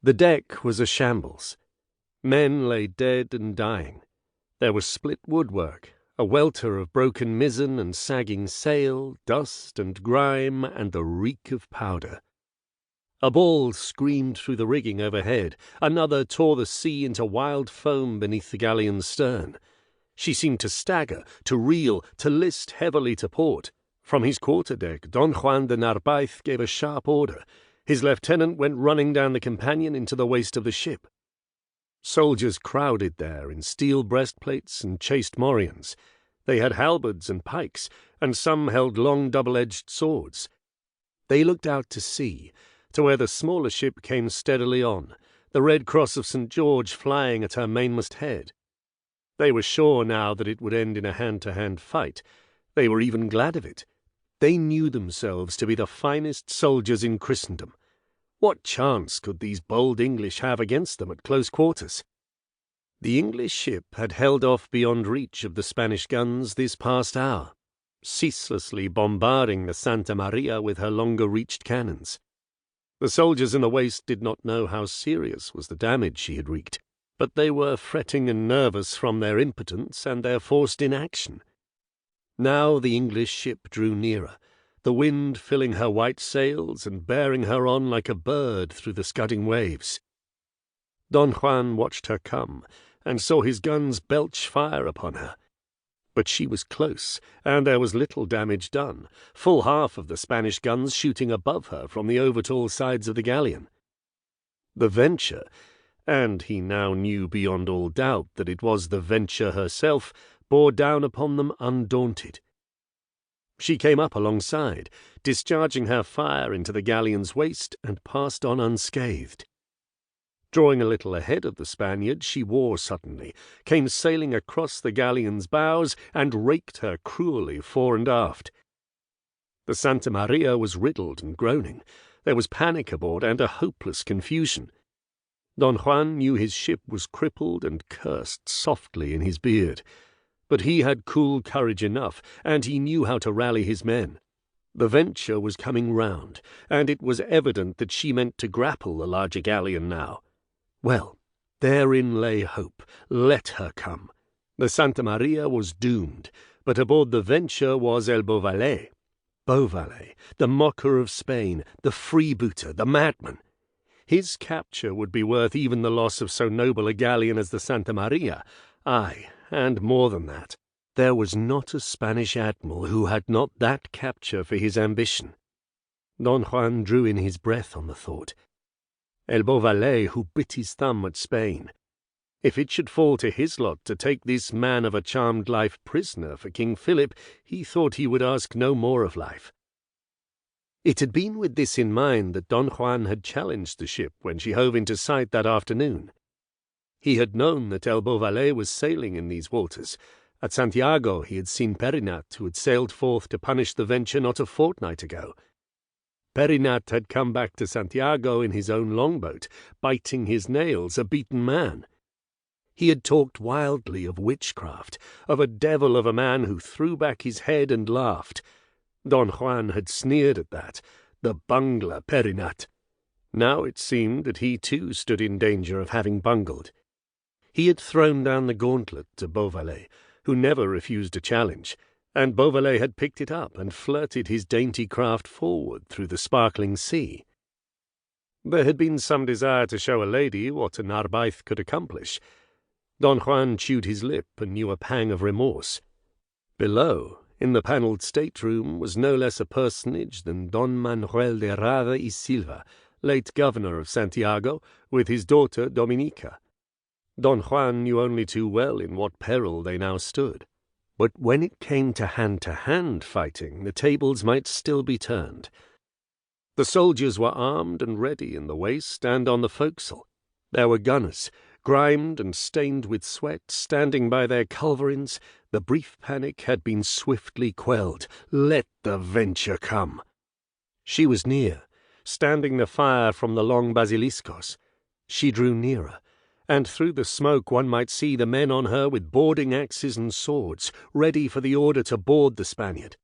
The deck was a shambles. Men lay dead and dying. There was split woodwork, a welter of broken mizzen and sagging sail, dust and grime, and the reek of powder. A ball screamed through the rigging overhead. Another tore the sea into wild foam beneath the galleon's stern. She seemed to stagger, to reel, to list heavily to port. From his quarter-deck, Don Juan de Narvaez gave a sharp order. His lieutenant went running down the companion into the waist of the ship. Soldiers crowded there in steel breastplates and chased morions. They had halberds and pikes, and some held long double-edged swords. They looked out to sea, to where the smaller ship came steadily on, the red cross of St. George flying at her mainmast head. They were sure now that it would end in a hand-to-hand fight. They were even glad of it. They knew themselves to be the finest soldiers in Christendom. What chance could these bold English have against them at close quarters? The English ship had held off beyond reach of the Spanish guns this past hour, ceaselessly bombarding the Santa Maria with her longer-reached cannons. The soldiers in the waist did not know how serious was the damage she had wreaked, but they were fretting and nervous from their impotence and their forced inaction. Now the English ship drew nearer, the wind filling her white sails and bearing her on like a bird through the scudding waves. Don Juan watched her come, and saw his guns belch fire upon her. But she was close, and there was little damage done, full half of the Spanish guns shooting above her from the overtall sides of the galleon. The Venture, and he now knew beyond all doubt that it was the Venture herself, bore down upon them undaunted. She came up alongside, discharging her fire into the galleon's waist, and passed on unscathed. Drawing a little ahead of the Spaniard, she wore suddenly, came sailing across the galleon's bows, and raked her cruelly fore and aft. The Santa Maria was riddled and groaning. There was panic aboard and a hopeless confusion. Don Juan knew his ship was crippled and cursed softly in his beard. But he had cool courage enough, and he knew how to rally his men. The Venture was coming round, and it was evident that she meant to grapple the larger galleon now. Well, therein lay hope. Let her come. The Santa Maria was doomed, but aboard the Venture was el Beauvallet. Beauvallet, the mocker of Spain, the freebooter, the madman. His capture would be worth even the loss of so noble a galleon as the Santa Maria. Aye, and more than that, there was not a Spanish admiral who had not that capture for his ambition. Don Juan drew in his breath on the thought. El Beauvallet, who bit his thumb at Spain. If it should fall to his lot to take this man of a charmed life prisoner for King Philip, he thought he would ask no more of life. It had been with this in mind that Don Juan had challenged the ship when she hove into sight that afternoon. He had known that el Beauvallet was sailing in these waters. At Santiago he had seen Perinat, who had sailed forth to punish the Venture not a fortnight ago. Perinat had come back to Santiago in his own longboat, biting his nails, a beaten man. He had talked wildly of witchcraft, of a devil of a man who threw back his head and laughed. Don Juan had sneered at that, the bungler Perinat. Now it seemed that he too stood in danger of having bungled. He had thrown down the gauntlet to Beauvallet, who never refused a challenge, and Beauvallet had picked it up and flirted his dainty craft forward through the sparkling sea. There had been some desire to show a lady what a Narvaez could accomplish. Don Juan chewed his lip and knew a pang of remorse. Below, in the panelled stateroom, was no less a personage than Don Manuel de Rada y Sylva, late governor of Santiago, with his daughter Dominica. Don Juan knew only too well in what peril they now stood. But when it came to hand-to-hand fighting, the tables might still be turned. The soldiers were armed and ready in the waist and on the forecastle. There were gunners, grimed and stained with sweat, standing by their culverins. The brief panic had been swiftly quelled. Let the Venture come. She was near, standing the fire from the long basiliscos. She drew nearer, and through the smoke one might see the men on her with boarding axes and swords, ready for the order to board the Spaniard.